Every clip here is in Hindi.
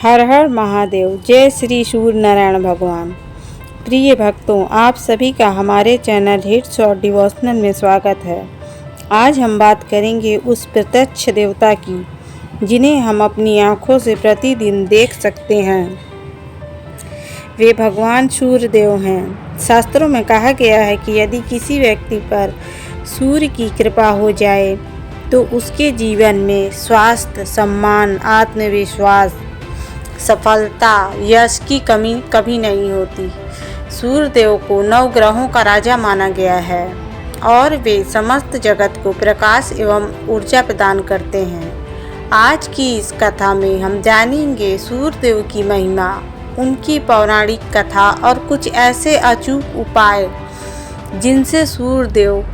हर हर महादेव। जय श्री सूर्य नारायण भगवान। प्रिय भक्तों, आप सभी का हमारे चैनल हिट शॉर्ट डिवोशनल में स्वागत है। आज हम बात करेंगे उस प्रत्यक्ष देवता की जिन्हें हम अपनी आँखों से प्रतिदिन देख सकते हैं। वे भगवान सूर्य देव हैं। शास्त्रों में कहा गया है कि यदि किसी व्यक्ति पर सूर्य की कृपा हो जाए तो उसके जीवन में स्वास्थ्य, सम्मान, आत्मविश्वास, सफलता, यश की कमी कभी नहीं होती। सूर्य देव को 9 ग्रहों का राजा माना गया है और वे समस्त जगत को प्रकाश एवं ऊर्जा प्रदान करते हैं। आज की इस कथा में हम जानेंगे सूर्य देव की महिमा, उनकी पौराणिक कथा और कुछ ऐसे अचूक उपाय जिनसे सूर्य देव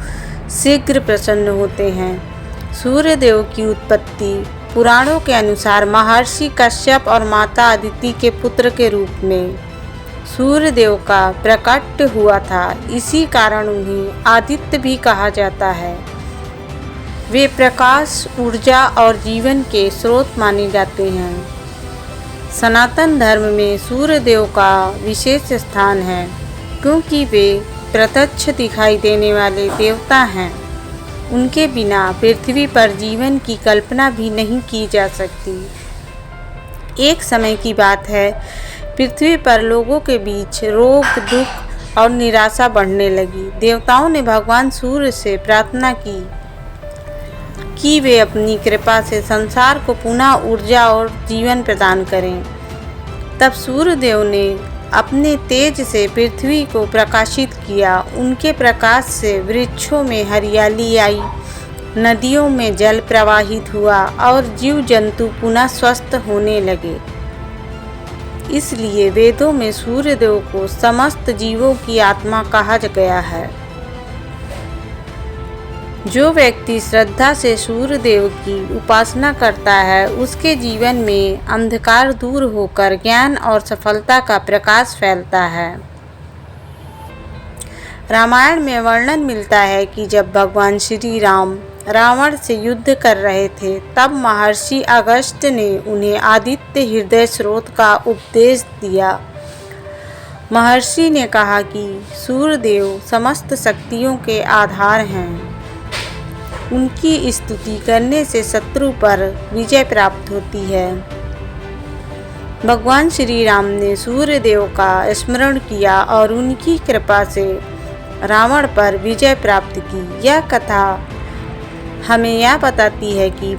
शीघ्र प्रसन्न होते हैं। सूर्य देव की उत्पत्ति पुराणों के अनुसार महर्षि कश्यप और माता अदिति के पुत्र के रूप में सूर्य देव का प्रकट हुआ था। इसी कारण उन्हें आदित्य भी कहा जाता है। वे प्रकाश, ऊर्जा और जीवन के स्रोत माने जाते हैं। सनातन धर्म में सूर्य देव का विशेष स्थान है क्योंकि वे प्रत्यक्ष दिखाई देने वाले देवता हैं। उनके बिना पृथ्वी पर जीवन की कल्पना भी नहीं की जा सकती। एक समय की बात है, पृथ्वी पर लोगों के बीच रोग, दुख और निराशा बढ़ने लगी। देवताओं ने भगवान सूर्य से प्रार्थना की कि वे अपनी कृपा से संसार को पुनः ऊर्जा और जीवन प्रदान करें। तब सूर्य देव ने अपने तेज से पृथ्वी को प्रकाशित किया। उनके प्रकाश से वृक्षों में हरियाली आई, नदियों में जल प्रवाहित हुआ और जीव जंतु पुनः स्वस्थ होने लगे। इसलिए वेदों में सूर्य देव को समस्त जीवों की आत्मा कहा गया है। जो व्यक्ति श्रद्धा से सूर्य देव की उपासना करता है, उसके जीवन में अंधकार दूर होकर ज्ञान और सफलता का प्रकाश फैलता है। रामायण में वर्णन मिलता है कि जब भगवान श्री राम रावण से युद्ध कर रहे थे, तब महर्षि अगस्त्य ने उन्हें आदित्य हृदय स्रोत का उपदेश दिया। महर्षि ने कहा कि सूर्य देव समस्त शक्तियों के आधार हैं। उनकी स्तुति करने से शत्रु पर विजय प्राप्त होती है। भगवान श्री राम ने सूर्य देव का स्मरण किया और उनकी कृपा से रावण पर विजय प्राप्त की। यह कथा हमें यह बताती है कि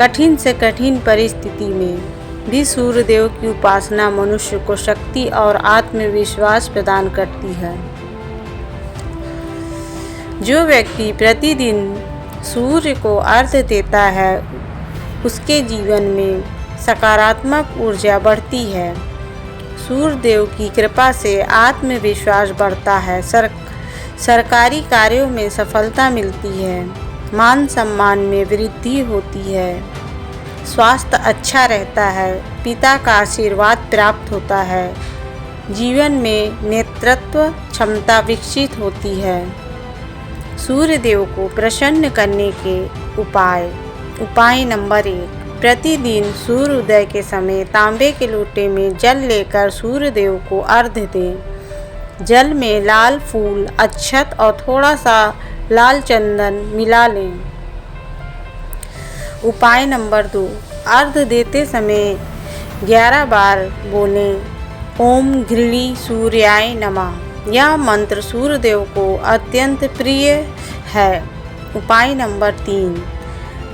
कठिन से कठिन परिस्थिति में भी सूर्य देव की उपासना मनुष्य को शक्ति और आत्मविश्वास प्रदान करती है। जो व्यक्ति प्रतिदिन सूर्य को अर्घ्य देता है, उसके जीवन में सकारात्मक ऊर्जा बढ़ती है। सूर्य देव की कृपा से आत्मविश्वास बढ़ता है, सरकारी कार्यों में सफलता मिलती है, मान सम्मान में वृद्धि होती है, स्वास्थ्य अच्छा रहता है, पिता का आशीर्वाद प्राप्त होता है, जीवन में नेतृत्व क्षमता विकसित होती है। सूर्य देव को प्रसन्न करने के उपाय नंबर 1, प्रतिदिन सूर्योदय के समय तांबे के लोटे में जल लेकर सूर्य देव को अर्घ्य दें। जल में लाल फूल, अक्षत और थोड़ा सा लाल चंदन मिला लें। उपाय नंबर 2, अर्घ्य देते समय 11 बार बोलें ओम घृणी सूर्याय नमः। यह मंत्र सूर्य देव को अत्यंत प्रिय है। उपाय नंबर 3,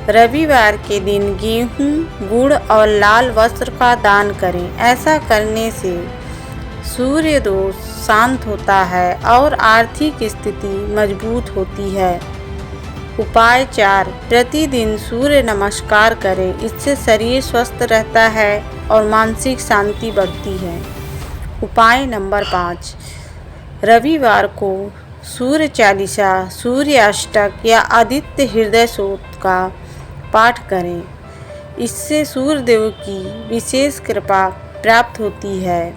रविवार के दिन गेहूं, गुड़ और लाल वस्त्र का दान करें। ऐसा करने से सूर्य दोष शांत होता है और आर्थिक स्थिति मजबूत होती है। उपाय 4, प्रतिदिन सूर्य नमस्कार करें। इससे शरीर स्वस्थ रहता है और मानसिक शांति बढ़ती है। उपाय नंबर 5, रविवार को सूर्य चालीसा, सूर्य अष्टक या आदित्य हृदय स्तोत्र का पाठ करें। इससे सूर्य देव की विशेष कृपा प्राप्त होती है।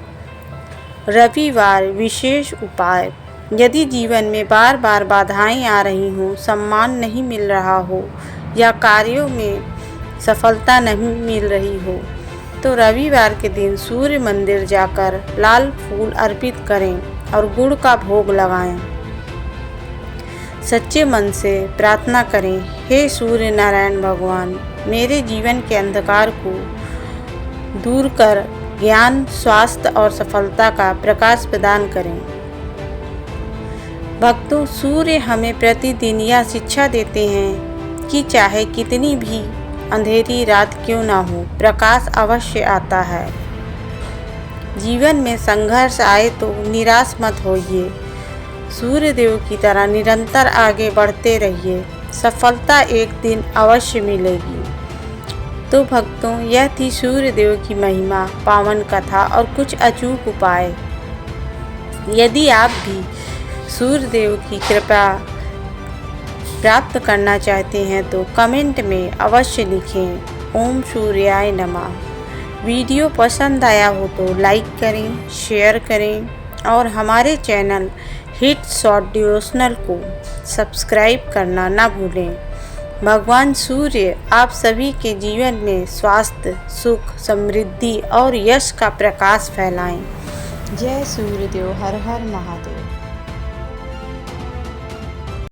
रविवार विशेष उपाय, यदि जीवन में बार बार बाधाएं आ रही हों, सम्मान नहीं मिल रहा हो या कार्यों में सफलता नहीं मिल रही हो, तो रविवार के दिन सूर्य मंदिर जाकर लाल फूल अर्पित करें और गुड़ का भोग लगाएं। सच्चे मन से प्रार्थना करें, हे सूर्य नारायण भगवान, मेरे जीवन के अंधकार को दूर कर ज्ञान, स्वास्थ्य और सफलता का प्रकाश प्रदान करें। भक्तों, सूर्य हमें प्रतिदिन यह शिक्षा देते हैं कि चाहे कितनी भी अंधेरी रात क्यों ना हो, प्रकाश अवश्य आता है। जीवन में संघर्ष आए तो निराश मत होइए, सूर्य देव की तरह निरंतर आगे बढ़ते रहिए, सफलता एक दिन अवश्य मिलेगी। तो भक्तों, यह थी सूर्य देव की महिमा, पावन कथा और कुछ अचूक उपाय। यदि आप भी सूर्य देव की कृपा प्राप्त करना चाहते हैं तो कमेंट में अवश्य लिखें, ओम सूर्याय नमः। वीडियो पसंद आया हो तो लाइक करें, शेयर करें और हमारे चैनल हिट शॉर्ट डिवोशनल को सब्सक्राइब करना ना भूलें। भगवान सूर्य आप सभी के जीवन में स्वास्थ्य, सुख, समृद्धि और यश का प्रकाश फैलाएं। जय सूर्यदेव, हर हर महादेव।